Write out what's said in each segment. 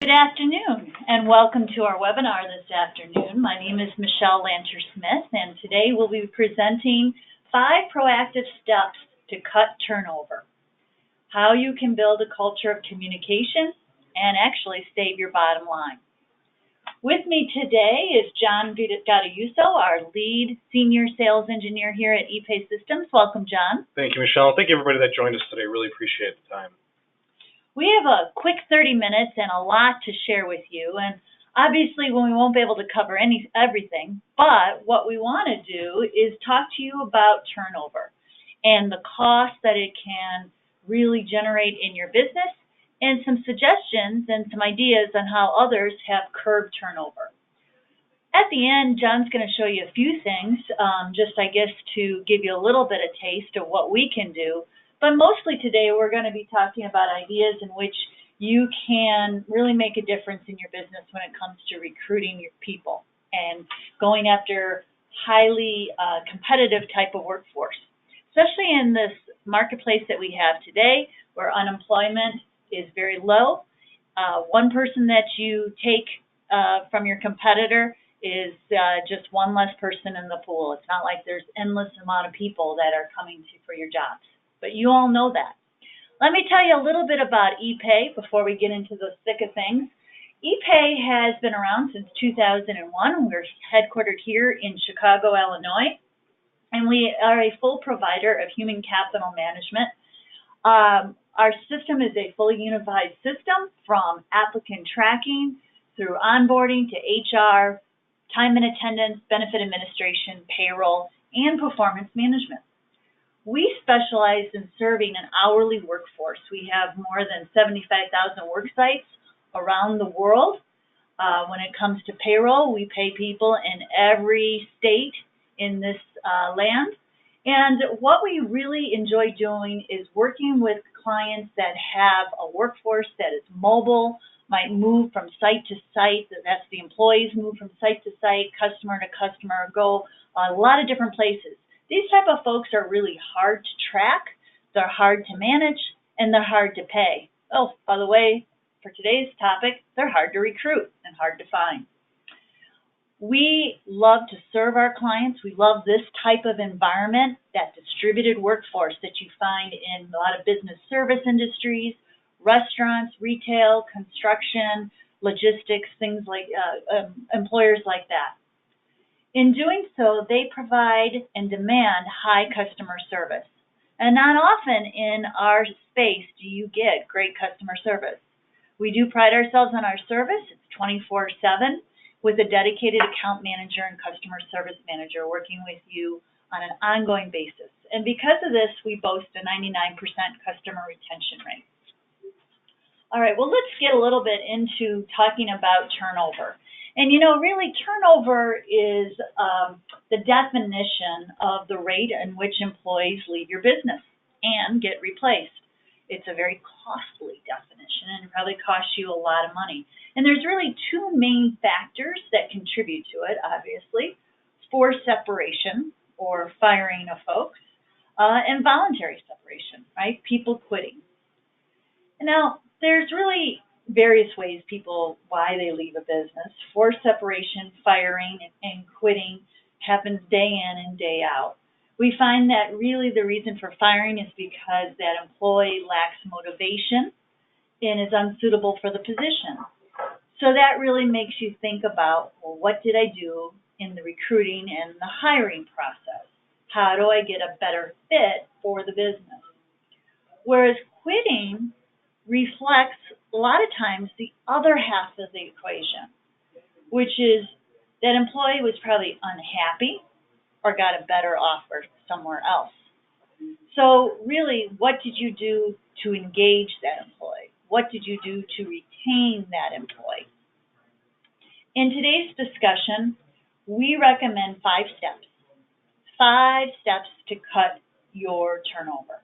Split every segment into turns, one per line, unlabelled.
Good afternoon, and welcome to our webinar this afternoon. My name is Michelle Lanter-Smith, and today we'll be presenting 5 proactive steps to cut turnover, how you can build a culture of communication and actually save your bottom line. With me today is John Gatayuso, our lead senior sales engineer here at EPAY Systems. Welcome, John.
Thank you, Michelle. Thank you, everybody that joined us today. Really appreciate the time.
We have a quick 30 minutes and a lot to share with you, and obviously we won't be able to cover everything, but what we want to do is talk to you about turnover and the cost that it can really generate in your business, and some suggestions and some ideas on how others have curbed turnover. At the end, John's going to show you a few things, just I guess to give you a little bit of taste of what we can do. But mostly today we're going to be talking about ideas in which you can really make a difference in your business when it comes to recruiting your people and going after highly competitive type of workforce, especially in this marketplace that we have today where unemployment is very low. One person that you take from your competitor is just one less person in the pool. It's not like there's endless amount of people that are coming for your jobs. But you all know that. Let me tell you a little bit about EPAY before we get into the thick of things. EPAY has been around since 2001. We're headquartered here in Chicago, Illinois, and we are a full provider of human capital management. Our system is a fully unified system from applicant tracking through onboarding to HR, time and attendance, benefit administration, payroll, and performance management. We specialize in serving an hourly workforce. We have more than 75,000 work sites around the world. When it comes to payroll, we pay people in every state in this land. And what we really enjoy doing is working with clients that have a workforce that is mobile, might move from site to site. That's the employees move from site to site, customer to customer, go a lot of different places. These type of folks are really hard to track, they're hard to manage, and they're hard to pay. Oh, by the way, for today's topic, they're hard to recruit and hard to find. We love to serve our clients. We love this type of environment, that distributed workforce that you find in a lot of business service industries, restaurants, retail, construction, logistics, things like employers like that. In doing so, they provide and demand high customer service. And not often in our space do you get great customer service. We do pride ourselves on our service. It's 24/7 with a dedicated account manager and customer service manager working with you on an ongoing basis. And because of this, we boast a 99% customer retention rate. All right, well, let's get a little bit into talking about turnover. And you know, really, turnover is the definition of the rate in which employees leave your business and get replaced. It's a very costly definition and probably costs you a lot of money. And there's really 2 main factors that contribute to it, obviously: forced separation, or firing of folks, and voluntary separation, right? People quitting. Now, there's really various ways why they leave a business. Forced separation, firing, and quitting happens day in and day out. We find that really the reason for firing is because that employee lacks motivation and is unsuitable for the position. So that really makes you think about, well, what did I do in the recruiting and the hiring process? How do I get a better fit for the business? Whereas quitting reflects a lot of times the other half of the equation, which is that employee was probably unhappy or got a better offer somewhere else. So really, what did you do to engage that employee? What did you do to retain that employee? In today's discussion, we recommend 5 steps. 5 steps to cut your turnover.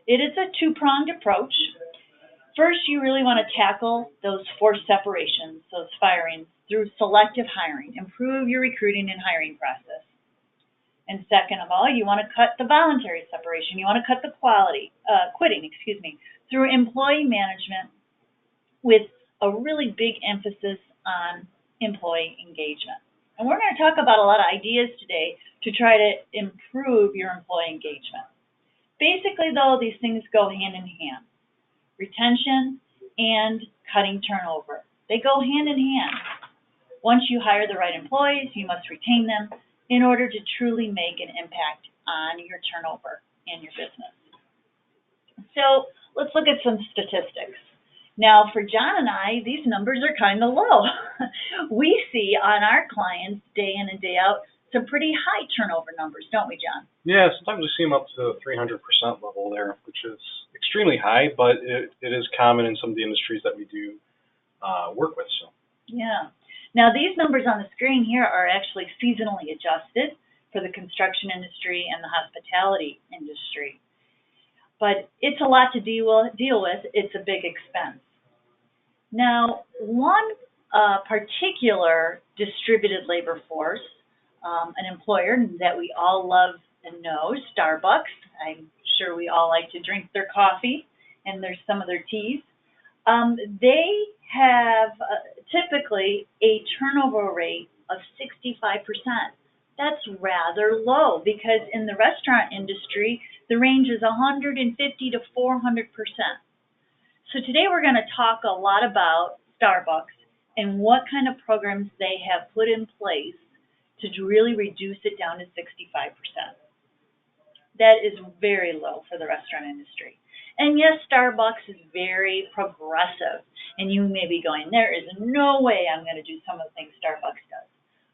It is a 2-pronged approach. First, you really want to tackle those forced separations, those firings, through selective hiring. Improve your recruiting and hiring process. And second of all, you want to cut the voluntary separation. You want to cut the quitting, through employee management with a really big emphasis on employee engagement. And we're going to talk about a lot of ideas today to try to improve your employee engagement. Basically, though, these things go hand in hand. Retention and cutting turnover. They go hand in hand. Once you hire the right employees, you must retain them in order to truly make an impact on your turnover in your business. So let's look at some statistics. Now, for John and I, these numbers are kind of low. We see on our clients day in and day out some pretty high turnover numbers, don't we, John?
Yeah, sometimes we see them up to the 300% level there, which is extremely high, but it is common in some of the industries that we do work with. So.
Yeah. Now, these numbers on the screen here are actually seasonally adjusted for the construction industry and the hospitality industry. But it's a lot to deal with. It's a big expense. Now, one particular distributed labor force, an employer that we all love and know, Starbucks. I'm sure we all like to drink their coffee and there's some of their teas. They have typically a turnover rate of 65%. That's rather low because in the restaurant industry, the range is 150 to 400%. So today we're going to talk a lot about Starbucks and what kind of programs they have put in place to really reduce it down to 65%. That is very low for the restaurant industry. And yes, Starbucks is very progressive. And you may be going, there is no way I'm going to do some of the things Starbucks does.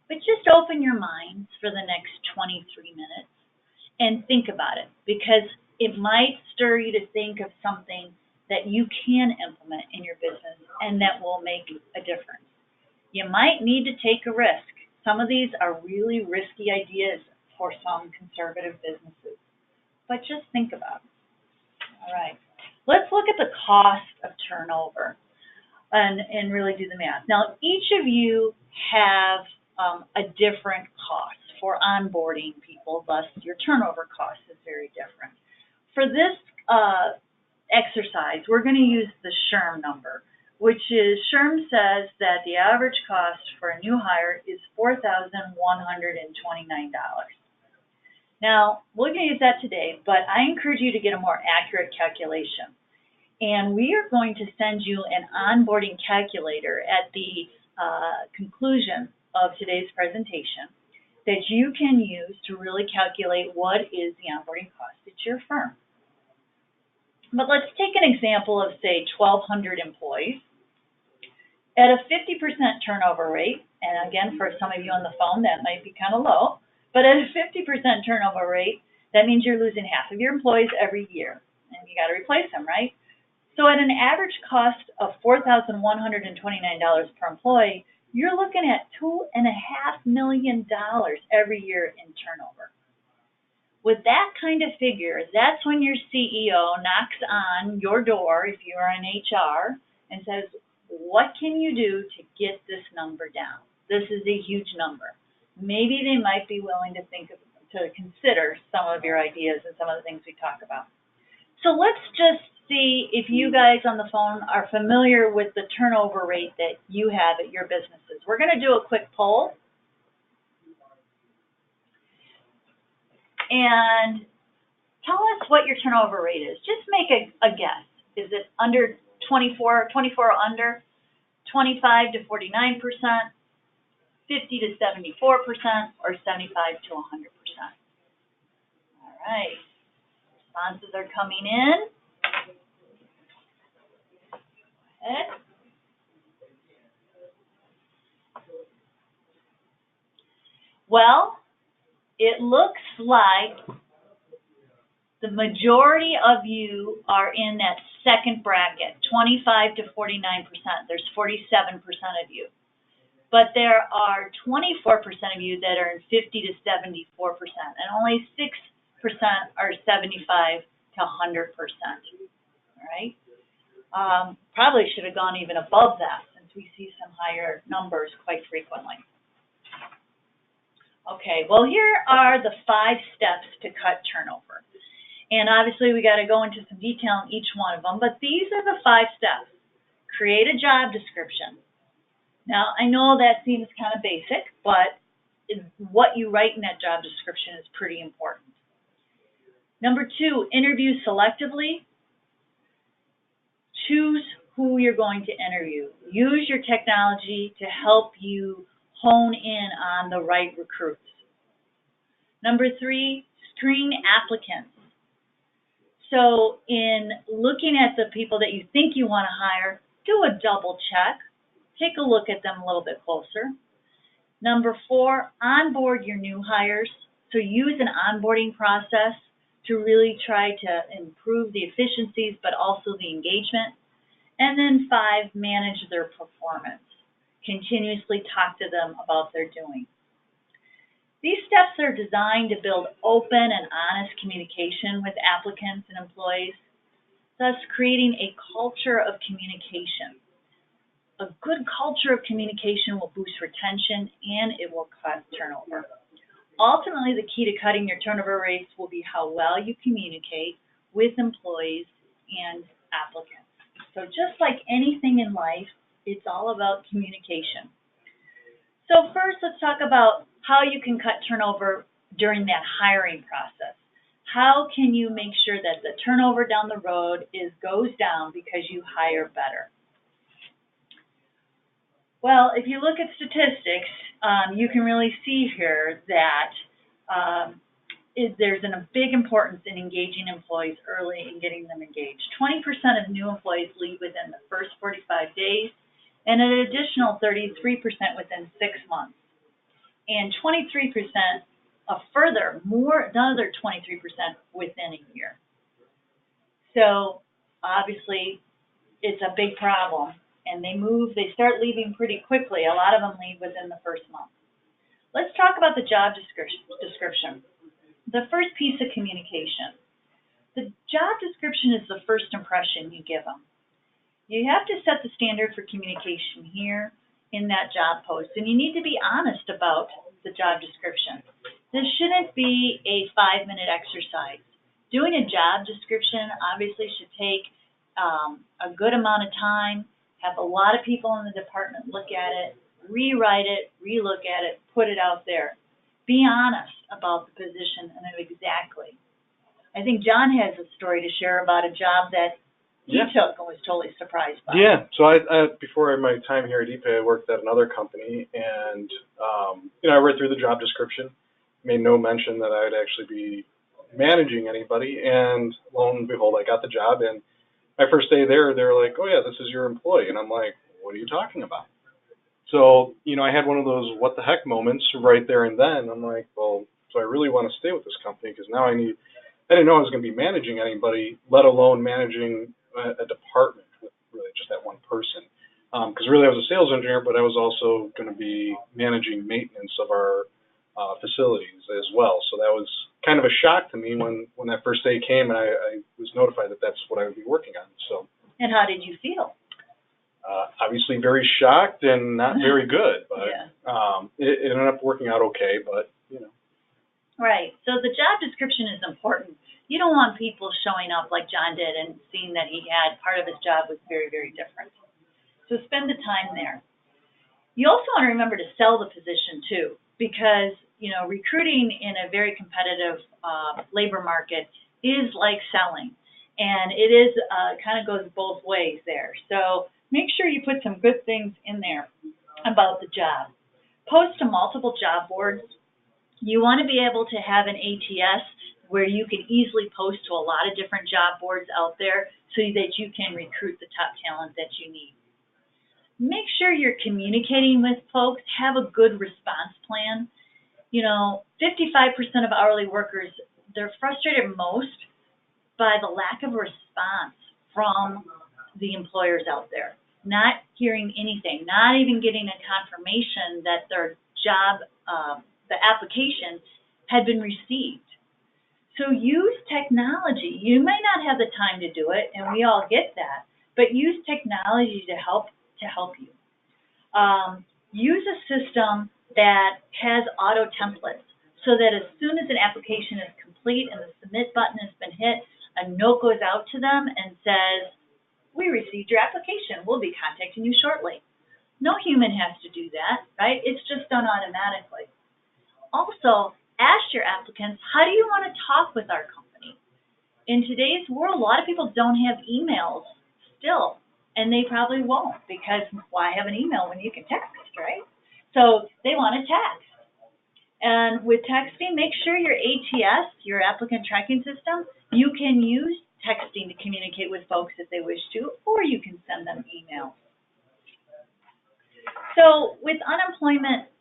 But just open your minds for the next 23 minutes and think about it, because it might stir you to think of something that you can implement in your business and that will make a difference. You might need to take a risk. Some of these are really risky ideas for some conservative businesses, but just think about it. All right, let's look at the cost of turnover and really do the math. Now, each of you have a different cost for onboarding people, thus your turnover cost is very different. For this exercise, we're going to use the SHRM number, which is, SHRM says that the average cost for a new hire is $4,129. Now, we're going to use that today, but I encourage you to get a more accurate calculation. And we are going to send you an onboarding calculator at the conclusion of today's presentation that you can use to really calculate what is the onboarding cost at your firm. But let's take an example of, say, 1,200 employees. At a 50% turnover rate, and again, for some of you on the phone, that might be kind of low, but at a 50% turnover rate, that means you're losing half of your employees every year, and you got to replace them, right? So at an average cost of $4,129 per employee, you're looking at $2.5 million every year in turnover. With that kind of figure, that's when your CEO knocks on your door, if you're in HR, and says, what can you do to get this number down? This is a huge number. Maybe they might be willing to consider some of your ideas and some of the things we talk about. So let's just see if you guys on the phone are familiar with the turnover rate that you have at your businesses. We're going to do a quick poll. And tell us what your turnover rate is. Just make a guess. Is it under 24 or under, 25 to 49%, 50 to 74%, or 75 to 100%? All right. Responses are coming in. Go ahead. Well, it looks like the majority of you are in that second bracket, 25 to 49%. There's 47% of you. But there are 24% of you that are in 50 to 74%, and only 6% are 75 to 100%. All right? Probably should have gone even above that, since we see some higher numbers quite frequently. Okay, well, here are the 5 steps to cut turnover. And obviously, we got to go into some detail on each one of them, but these are the 5 steps. create a job description. Now, I know that seems kind of basic, but what you write in that job description is pretty important. Number 2, interview selectively. Choose who you're going to interview. Use your technology to help you hone in on the right recruits. Number 3, screen applicants. So in looking at the people that you think you want to hire, do a double check. Take a look at them a little bit closer. Number 4, onboard your new hires. So use an onboarding process to really try to improve the efficiencies, but also the engagement. And then 5, manage their performance. Continuously talk to them about their doing. These steps are designed to build open and honest communication with applicants and employees, thus creating a culture of communication. A good culture of communication will boost retention and it will cut turnover. Ultimately, the key to cutting your turnover rates will be how well you communicate with employees and applicants. So just like anything in life, it's all about communication. So first, let's talk about how you can cut turnover during that hiring process. How can you make sure that the turnover down the road goes down because you hire better? Well, if you look at statistics, you can really see here that there's a big importance in engaging employees early and getting them engaged. 20% of new employees leave within the first 45 days, and an additional 33% within 6 months. And 23%, another 23% within a year. So obviously, it's a big problem. And they start leaving pretty quickly. A lot of them leave within the first month. Let's talk about the job description. The first piece of communication. The job description is the first impression you give them. You have to set the standard for communication here in that job post, and you need to be honest about the job description. This shouldn't be a 5-minute exercise. Doing a job description obviously should take a good amount of time, have a lot of people in the department look at it, rewrite it, relook at it, put it out there. Be honest about the position and exactly. I think John has a story to share about a job that he took and was totally surprised by.
Yeah, so I before my time here at EPAY, I worked at another company, and I read through the job description, made no mention that I would actually be managing anybody, and lo and behold, I got the job, and my first day there, they're like, oh yeah, this is your employee, and I'm like, what are you talking about? So, I had one of those what the heck moments right there and then. I'm like, well, so I really want to stay with this company, because now I didn't know I was going to be managing anybody, let alone managing a department with really just that one person. Because really I was a sales engineer, but I was also going to be managing maintenance of our facilities as well. So that was kind of a shock to me when that first day came and I was notified that that's what I would be working on. So.
And how did you feel?
Obviously very shocked and not very good, but it ended up working out okay, but.
Right. So the job description is important. You don't want people showing up like John did and seeing that he had part of his job was very, very different. So spend the time there. You also want to remember to sell the position too, because, recruiting in a very competitive labor market is like selling, and it is kind of goes both ways there. So make sure you put some good things in there about the job. Post to multiple job boards. You want to be able to have an ATS where you can easily post to a lot of different job boards out there so that you can recruit the top talent that you need. Make sure you're communicating with folks. Have a good response plan. 55% of hourly workers, they're frustrated most by the lack of response from the employers out there. Not hearing anything, not even getting a confirmation that their job the application had been received. So use technology. You may not have the time to do it, and we all get that, but use technology to help you. Use a system that has auto templates so that as soon as an application is complete and the submit button has been hit, a note goes out to them and says, we received your application. We'll be contacting you shortly. No human has to do that, right? It's just done automatically. Also, ask your applicants, how do you want to talk with our company? In today's world, a lot of people don't have emails still, and they probably won't, because why have an email when you can text, right? So they want to text. And with texting, make sure your ATS, your applicant tracking system, you can use texting to communicate with folks if they wish to, or you can send them emails. So with unemployment,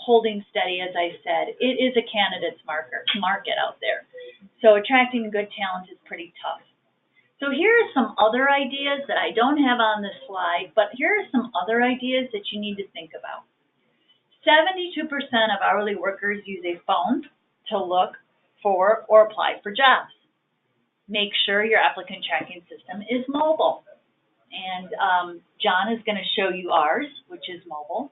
holding steady, as I said, it is a candidate's market out there. So attracting good talent is pretty tough. So here are some other ideas that I don't have on this slide, but here are some other ideas that you need to think about. 72% of hourly workers use a phone to look for or apply for jobs. Make sure your applicant tracking system is mobile. And John is going to show you ours, which is mobile,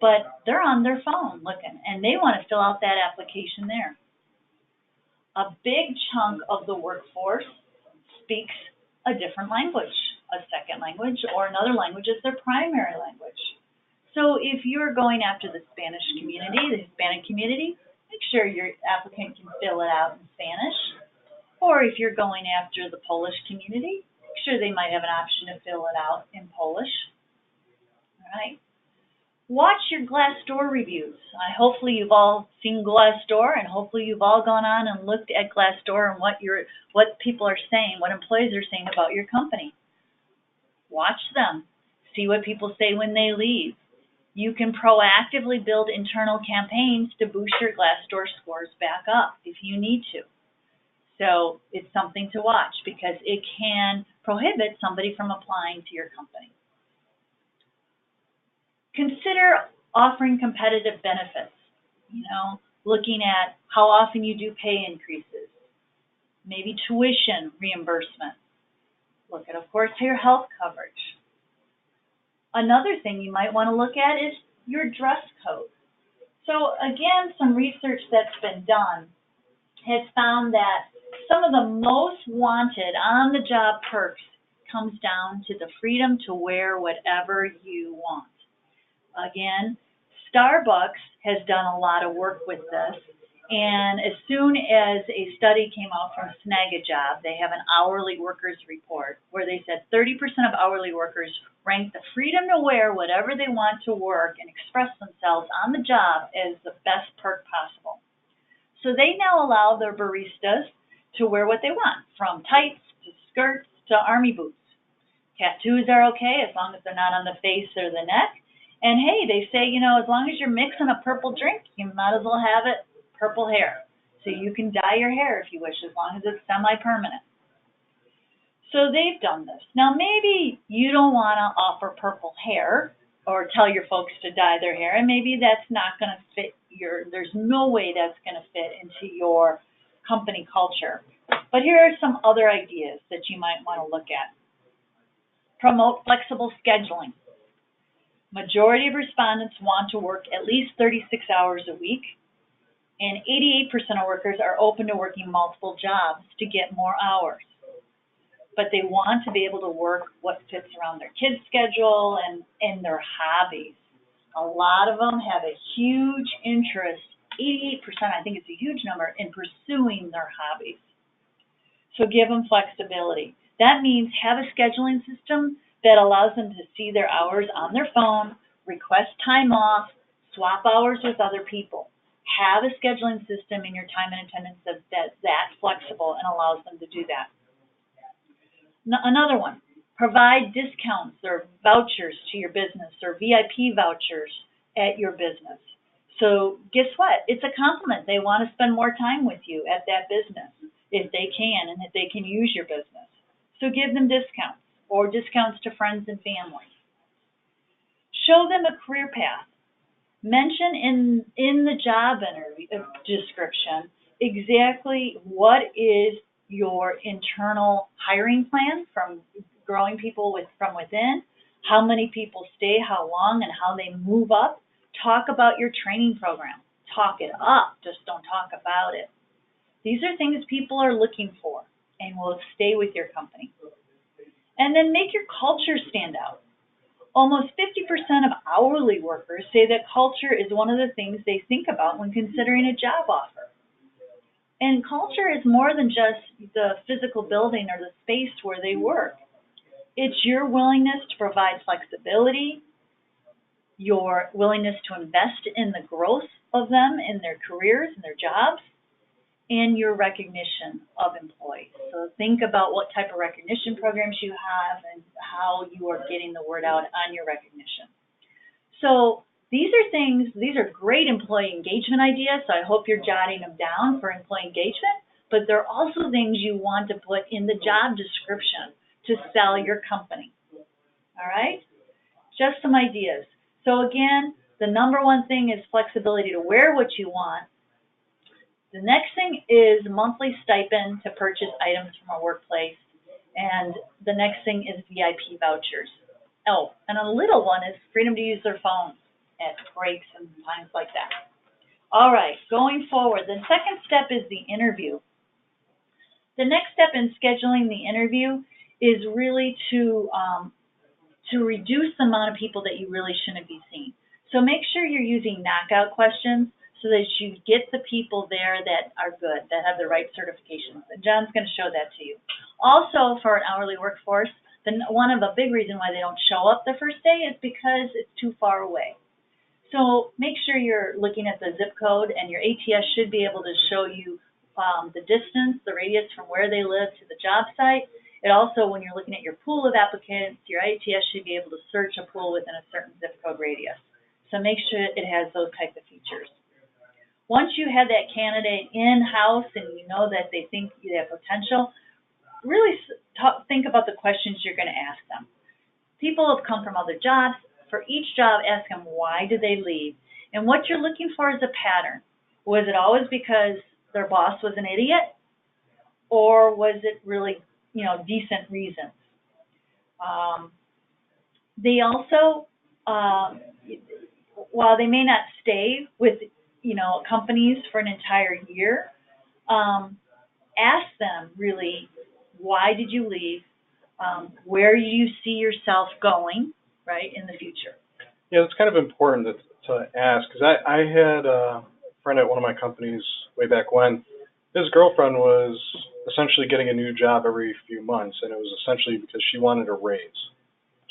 but they're on their phone looking, and they want to fill out that application there. A big chunk of the workforce speaks a different language, a second language, or another language as their primary language. So if you're going after the Spanish community, the Hispanic community, make sure your applicant can fill it out in Spanish. Or if you're going after the Polish community, make sure they might have an option to fill it out in Polish. All right. Watch your Glassdoor reviews. Hopefully you've all seen Glassdoor, and hopefully you've all gone on and looked at Glassdoor and what people are saying, what employees are saying about your company. Watch them. See what people say when they leave. You can proactively build internal campaigns to boost your Glassdoor scores back up if you need to. So it's something to watch because it can prohibit somebody from applying to your company. Consider offering competitive benefits, looking at how often you do pay increases, maybe tuition reimbursement. Look at, of course, your health coverage. Another thing you might want to look at is your dress code. So again, some research that's been done has found that some of the most wanted on-the-job perks comes down to the freedom to wear whatever you want. Again, Starbucks has done a lot of work with this, and as soon as a study came out from Snag-a-Job, they have an hourly workers report where they said 30% of hourly workers rank the freedom to wear whatever they want to work and express themselves on the job as the best perk possible. So they now allow their baristas to wear what they want, from tights to skirts to army boots. Tattoos are okay as long as they're not on the face or the neck. And hey, they say, as long as you're mixing a purple drink, you might as well have it purple hair. So you can dye your hair if you wish, as long as it's semi-permanent. So they've done this. Now maybe you don't want to offer purple hair or tell your folks to dye their hair, and maybe that's not going to fit there's no way that's going to fit into your company culture. But here are some other ideas that you might want to look at. Promote flexible scheduling. Majority of respondents want to work at least 36 hours a week, and 88% of workers are open to working multiple jobs to get more hours. But they want to be able to work what fits around their kids' schedule and their hobbies. A lot of them have a huge interest, 88%, I think it's a huge number, in pursuing their hobbies. So give them flexibility. That means have a scheduling system that allows them to see their hours on their phone, request time off, swap hours with other people. Have a scheduling system in your time and attendance that's flexible and allows them to do that. Another one, provide discounts or vouchers to your business or VIP vouchers at your business. So guess what? It's a compliment. They want to spend more time with you at that business if they can and if they can use your business. So give them discounts or discounts to friends and family. Show them a career path. Mention in the job description exactly what is your internal hiring plan from growing people from within, how many people stay, how long, and how they move up. Talk about your training program. Talk it up, just don't talk about it. These are things people are looking for and will stay with your company. And then make your culture stand out. Almost 50% of hourly workers say that culture is one of the things they think about when considering a job offer. And culture is more than just the physical building or the space where they work. It's your willingness to provide flexibility, your willingness to invest in the growth of them in their careers and their jobs, and your recognition of employees. So think about what type of recognition programs you have and how you are getting the word out on your recognition. So these are great employee engagement ideas, so I hope you're jotting them down for employee engagement, but they're also things you want to put in the job description to sell your company. All right? Just some ideas. So again, the number one thing is flexibility to wear what you want. The next thing is monthly stipend to purchase items from a workplace. And the next thing is VIP vouchers. Oh, and a little one is freedom to use their phones at breaks and times like that. All right, going forward, the second step is the interview. The next step in scheduling the interview is really to reduce the amount of people that you really shouldn't be seeing. So make sure you're using knockout questions so that you get the people there that are good, that have the right certifications. And John's going to show that to you. Also, for an hourly workforce, one of the big reasons why they don't show up the first day is because it's too far away. So make sure you're looking at the zip code, and your ATS should be able to show you the distance, the radius from where they live to the job site. It also, when you're looking at your pool of applicants, your ATS should be able to search a pool within a certain zip code radius. So make sure it has those types of features. Once you have that candidate in-house and you know that they think you have potential, really think about the questions you're going to ask them. People have come from other jobs. For each job, ask them why did they leave. And what you're looking for is a pattern. Was it always because their boss was an idiot? Or was it really, decent reasons? They also, while they may not stay with companies for an entire year, ask them really, why did you leave? Where do you see yourself going, right, in the future?
Yeah, it's kind of important to ask, because I had a friend at one of my companies way back when. His girlfriend was essentially getting a new job every few months, and it was essentially because she wanted a raise.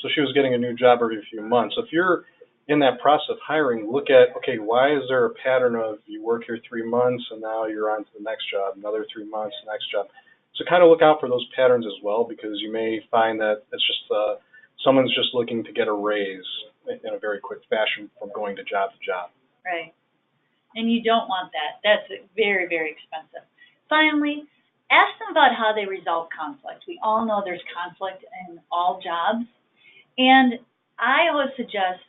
So she was getting a new job every few months. So if you're in that process of hiring, look at, okay, why is there a pattern of you work here 3 months and now you're on to the next job, another 3 months, next job. So kind of look out for those patterns as well, because you may find that it's just someone's just looking to get a raise in a very quick fashion from going to job to job.
Right. And you don't want that. That's very, very expensive. Finally, ask them about how they resolve conflict. We all know there's conflict in all jobs. And I always suggest,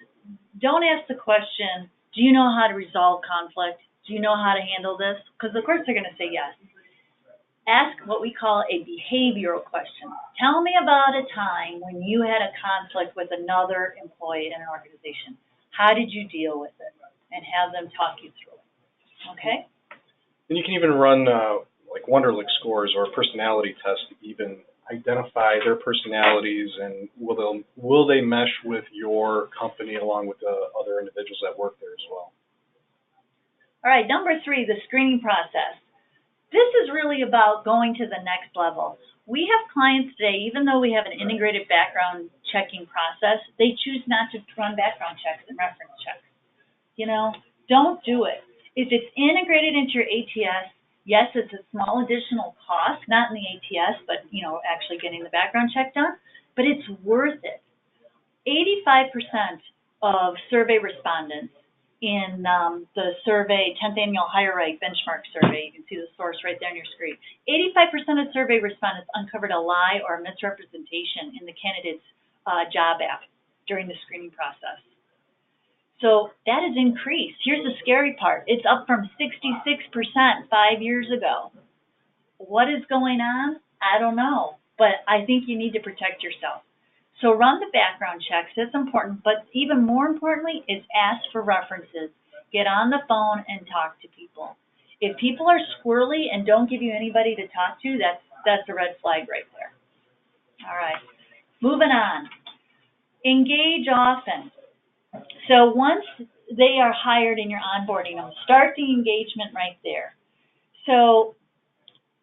don't ask the question, do you know how to resolve conflict? Do you know how to handle this? Because of course they're going to say yes. Ask what we call a behavioral question. Tell me about a time when you had a conflict with another employee in an organization. How did you deal with it? And have them talk you through it. Okay?
And you can even run like Wonderlic scores or personality tests to even identify their personalities and will they mesh with your company along with the other individuals that work there as well.
All right, number 3, the screening process. This is really about going to the next level. We have clients today, even though we have an integrated background checking process, they choose not to run background checks and reference checks. Don't do it. If it's integrated into your ATS, yes, it's a small additional cost, not in the ATS, but, actually getting the background check done, but it's worth it. 85% of survey respondents in the survey, 10th Annual Hire Right Benchmark Survey, you can see the source right there on your screen, 85% of survey respondents uncovered a lie or a misrepresentation in the candidate's job app during the screening process. So that has increased. Here's the scary part. It's up from 66% 5 years ago. What is going on? I don't know, but I think you need to protect yourself. So run the background checks. That's important, but even more importantly is ask for references. Get on the phone and talk to people. If people are squirrely and don't give you anybody to talk to, that's a red flag right there. All right. Moving on. Engage often. So once they are hired in your onboarding, start the engagement right there. So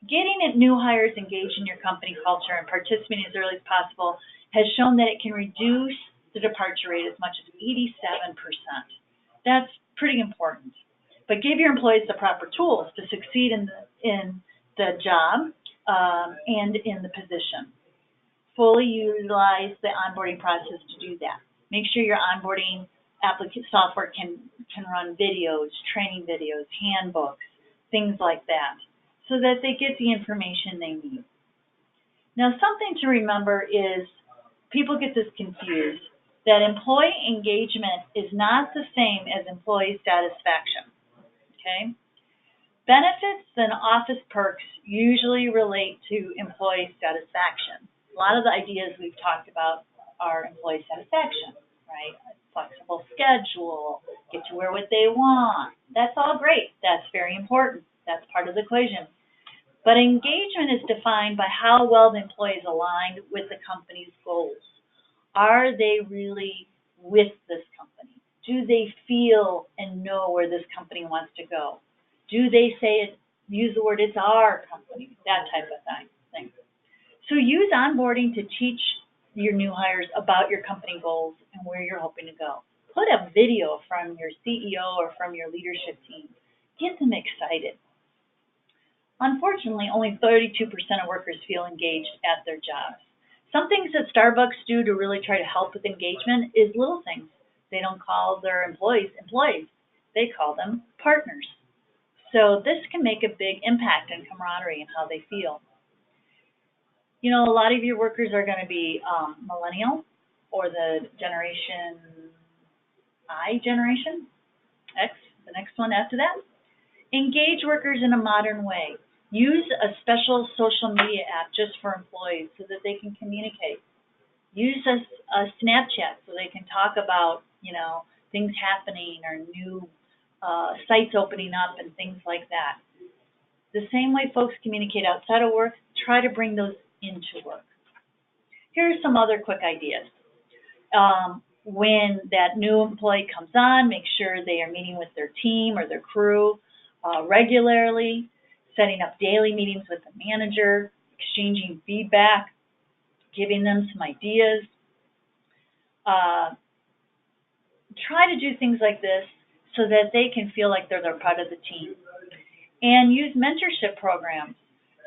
getting new hires engaged in your company culture and participating as early as possible has shown that it can reduce the departure rate as much as 87%. That's pretty important. But give your employees the proper tools to succeed in the job and in the position. Fully utilize the onboarding process to do that. Make sure your onboarding applicant software can run videos, training videos, handbooks, things like that, so that they get the information they need. Now, something to remember is people get this confused, that employee engagement is not the same as employee satisfaction, okay? Benefits and office perks usually relate to employee satisfaction. A lot of the ideas we've talked about are employee satisfaction, right? Flexible schedule, get to wear what they want. That's all great. That's very important. That's part of the equation. But engagement is defined by how well the employee is aligned with the company's goals. Are they really with this company? Do they feel and know where this company wants to go? Do they use the word, it's our company, that type of thing. So use onboarding to teach your new hires about your company goals and where you're hoping to go. Put a video from your CEO or from your leadership team. Get them excited. Unfortunately, only 32% of workers feel engaged at their jobs. Some things that Starbucks do to really try to help with engagement is little things. They don't call their employees. They call them partners. So this can make a big impact on camaraderie and how they feel. You know, a lot of your workers are going to be millennial or the generation X, the next one after that. Engage workers in a modern way. Use a special social media app just for employees so that they can communicate. Use a Snapchat so they can talk about, things happening or new sites opening up and things like that. The same way folks communicate outside of work, try to bring those into work. Here are some other quick ideas. When that new employee comes on, make sure they are meeting with their team or their crew regularly, setting up daily meetings with the manager, exchanging feedback, giving them some ideas. Try to do things like this so that they can feel like they're part of the team. And use mentorship programs.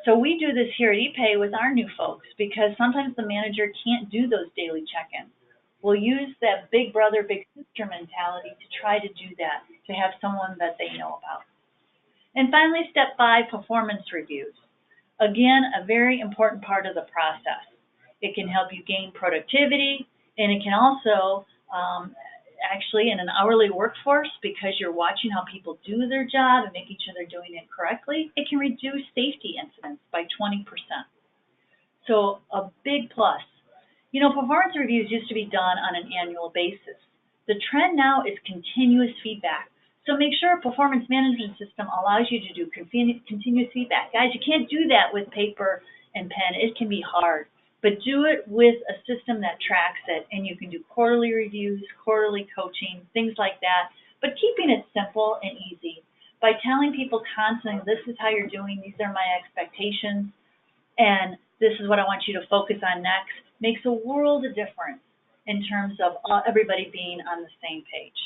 So we do this here at EPAY with our new folks because sometimes the manager can't do those daily check-ins. We'll use that big brother, big sister mentality to try to do that, to have someone that they know about. And finally, step 5, performance reviews. Again, a very important part of the process. It can help you gain productivity, and it can also actually in an hourly workforce, because you're watching how people do their job and making sure they're doing it correctly, it can reduce safety incidents by 20%. So a big plus. You know, performance reviews used to be done on an annual basis. The trend now is continuous feedback. So make sure a performance management system allows you to do continuous feedback. Guys, you can't do that with paper and pen. It can be hard. But do it with a system that tracks it, and you can do quarterly reviews, quarterly coaching, things like that, but keeping it simple and easy by telling people constantly, this is how you're doing, these are my expectations, and this is what I want you to focus on next, makes a world of difference in terms of everybody being on the same page.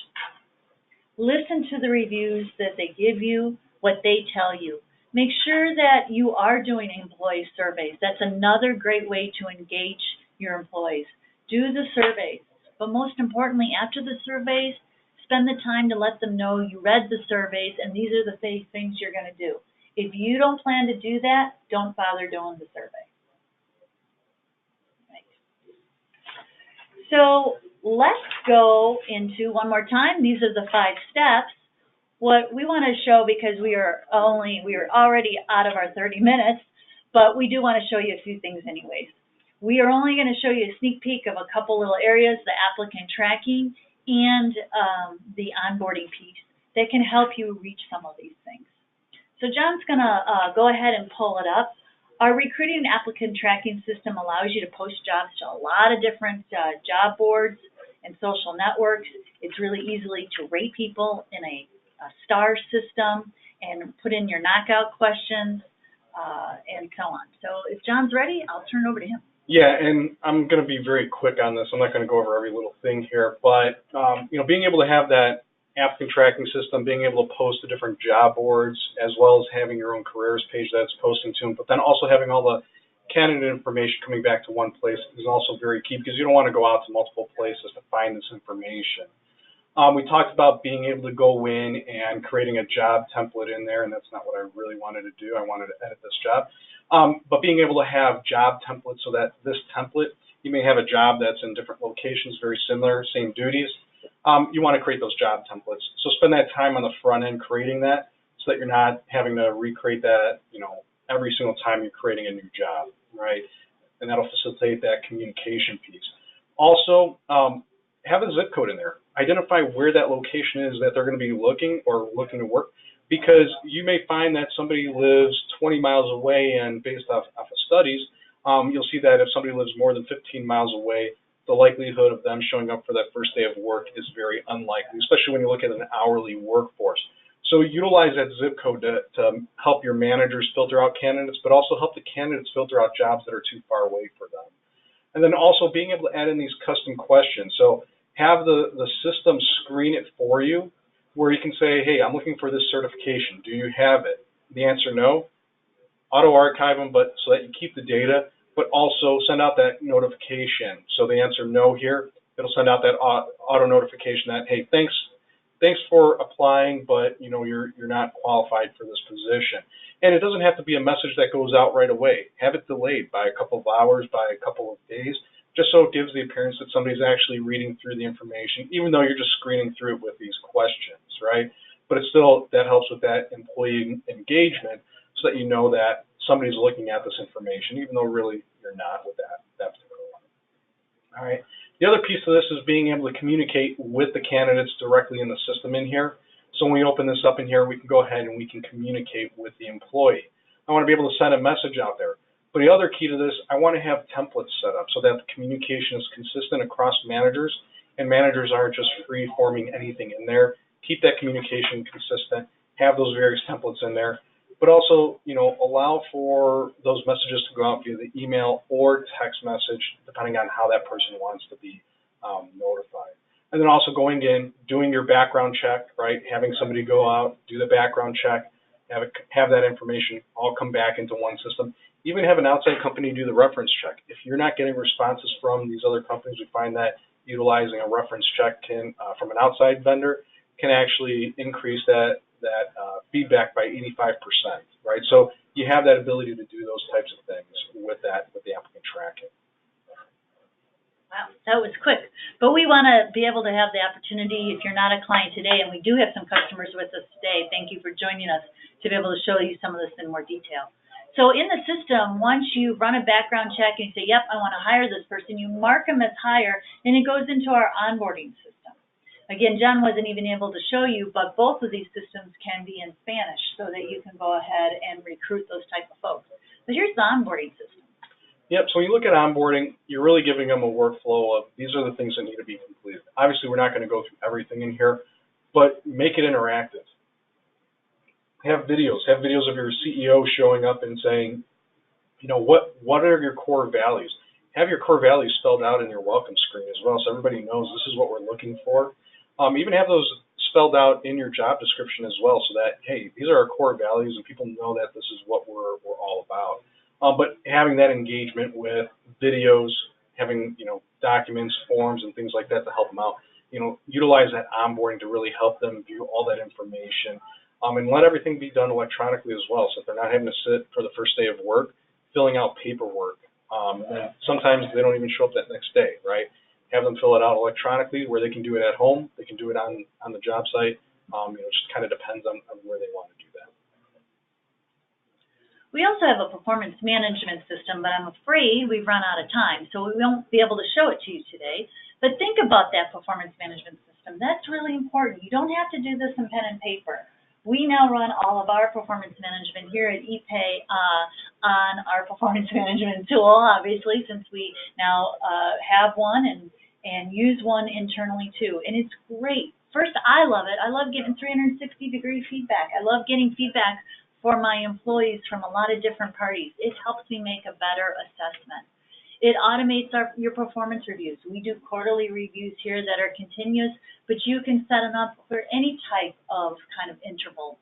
Listen to the reviews that they give you, what they tell you. Make sure that you are doing employee surveys. That's another great way to engage your employees. Do the surveys, but most importantly, after the surveys, spend the time to let them know you read the surveys and these are the things you're going to do. If you don't plan to do that, don't bother doing the survey. Right. So let's go into one more time. These are the 5 steps. What we want to show, because we are already out of our 30 minutes, but we do want to show you a few things anyways. We are only going to show you a sneak peek of a couple little areas, the applicant tracking and the onboarding piece that can help you reach some of these things. So John's going to go ahead and pull it up. Our recruiting applicant tracking system allows you to post jobs to a lot of different job boards and social networks. It's really easily to rate people in a star system and put in your knockout questions and so on. So if John's ready, I'll turn it over to him.
Yeah, and I'm going to be very quick on this. I'm not going to go over every little thing here, but being able to have that applicant tracking system, being able to post to different job boards, as well as having your own careers page that's posting to them, but then also having all the candidate information coming back to one place is also very key, because you don't want to go out to multiple places to find this information. We talked about being able to go in and creating a job template in there, and that's not what I really wanted to do. I wanted to edit this job. But being able to have job templates so that this template, you may have a job that's in different locations, very similar, same duties. You want to create those job templates. So spend that time on the front end creating that so that you're not having to recreate that, every single time you're creating a new job, right? And that'll facilitate that communication piece. Also, have a zip code in there. Identify where that location is that they're going to be looking to work, because you may find that somebody lives 20 miles away, and based off of studies, you'll see that if somebody lives more than 15 miles away, the likelihood of them showing up for that first day of work is very unlikely, especially when you look at an hourly workforce. So utilize that zip code to help your managers filter out candidates, but also help the candidates filter out jobs that are too far away for them. And then also being able to add in these custom questions. So have the system screen it for you, where you can say, hey, I'm looking for this certification. Do you have it? The answer, no. Auto-archive them, but so that you keep the data, but also send out that notification. So the answer, no here, it'll send out that auto notification that, hey, thanks for applying, but you're not qualified for this position. And it doesn't have to be a message that goes out right away. Have it delayed by a couple of hours, by a couple of days, just so it gives the appearance that somebody's actually reading through the information, even though you're just screening through it with these questions, right? But it's still, that helps with that employee engagement, so that you know that somebody's looking at this information, even though really you're not with that particular one. All right. The other piece of this is being able to communicate with the candidates directly in the system in here. So when we open this up in here, we can go ahead and we can communicate with the employee. I want to be able to send a message out there. But the other key to this, I want to have templates set up so that the communication is consistent across managers, and managers aren't just free-forming anything in there. Keep that communication consistent, have those various templates in there, but also, allow for those messages to go out via the email or text message, depending on how that person wants to be notified. And then also going in, doing your background check, right? Having somebody go out, do the background check, have that information all come back into one system. Even have an outside company do the reference check. If you're not getting responses from these other companies, we find that utilizing a reference check from an outside vendor can actually increase that feedback by 85%, right? So you have that ability to do those types of things with the applicant tracking.
Wow, that was quick. But we want to be able to have the opportunity, if you're not a client today, and we do have some customers with us today, thank you for joining us, to be able to show you some of this in more detail. So in the system, once you run a background check and you say, yep, I want to hire this person, you mark them as hire, and it goes into our onboarding system. Again, John wasn't even able to show you, but both of these systems can be in Spanish so that you can go ahead and recruit those type of folks. But here's the onboarding system.
Yep, so when you look at onboarding, you're really giving them a workflow of these are the things that need to be completed. Obviously, we're not going to go through everything in here, but make it interactive. Have videos of your CEO showing up and saying, what are your core values? Have your core values spelled out in your welcome screen as well, so everybody knows this is what we're looking for. Even have those spelled out in your job description as well, so that, hey, these are our core values and people know that this is what we're all about. But having that engagement with videos, having documents, forms, and things like that to help them out. Utilize that onboarding to really help them view all that information, and let everything be done electronically as well. So if they're not having to sit for the first day of work, filling out paperwork, and sometimes they don't even show up that next day, right? Have them fill it out electronically where they can do it at home, they can do it on the job site. It just kind of depends on where they want to do that.
We also have a performance management system, but I'm afraid we've run out of time, so we won't be able to show it to you today. But think about that performance management system. That's really important. You don't have to do this in pen and paper. We now run all of our performance management here at EPAY on our performance management tool, obviously, since we now have one and use one internally too. And it's great. First, I love it. I love getting 360-degree feedback. I love getting feedback for my employees from a lot of different parties. It helps me make a better assessment. It automates your performance reviews. We do quarterly reviews here that are continuous, but you can set them up for any type of kind of interval.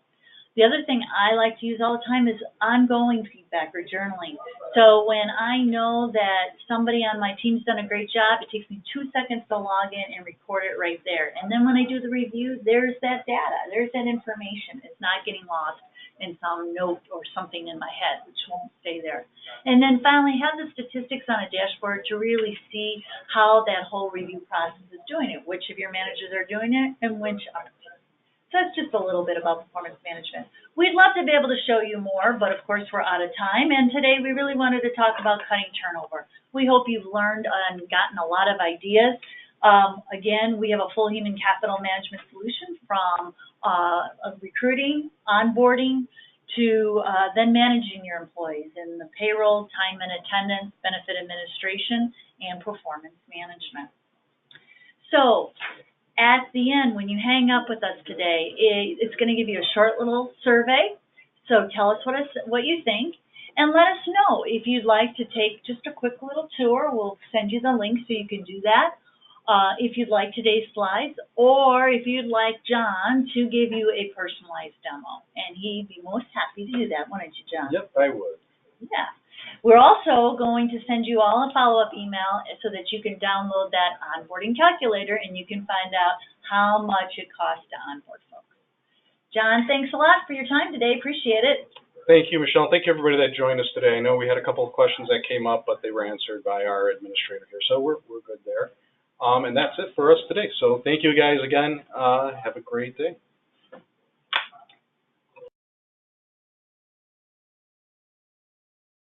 The other thing I like to use all the time is ongoing feedback or journaling. So when I know that somebody on my team's done a great job, it takes me 2 seconds to log in and record it right there. And then when I do the review, there's that data, there's that information. It's not getting lost in some note or something in my head, which won't stay there. And then finally, have the statistics on a dashboard to really see how that whole review process is doing it, which of your managers are doing it and which aren't. So that's just a little bit about performance management. We'd love to be able to show you more, but of course we're out of time. And today we really wanted to talk about cutting turnover. We hope you've learned and gotten a lot of ideas. Again, we have a full human capital management solution from recruiting, onboarding, to then managing your employees in the payroll, time and attendance, benefit administration, and performance management. So at the end, when you hang up with us today, it's going to give you a short little survey. So tell us what you think, and let us know if you'd like to take just a quick little tour. We'll send you the link so you can do that. If you'd like today's slides, or if you'd like John to give you a personalized demo. And he'd be most happy to do that, wouldn't you, John?
Yep, I would.
Yeah. We're also going to send you all a follow-up email so that you can download that onboarding calculator and you can find out how much it costs to onboard folks. John, thanks a lot for your time today. Appreciate it.
Thank you, Michelle. Thank you, everybody that joined us today. I know we had a couple of questions that came up, but they were answered by our administrator here, so we're good there. And that's it for us today. So thank you guys again. Have a great day.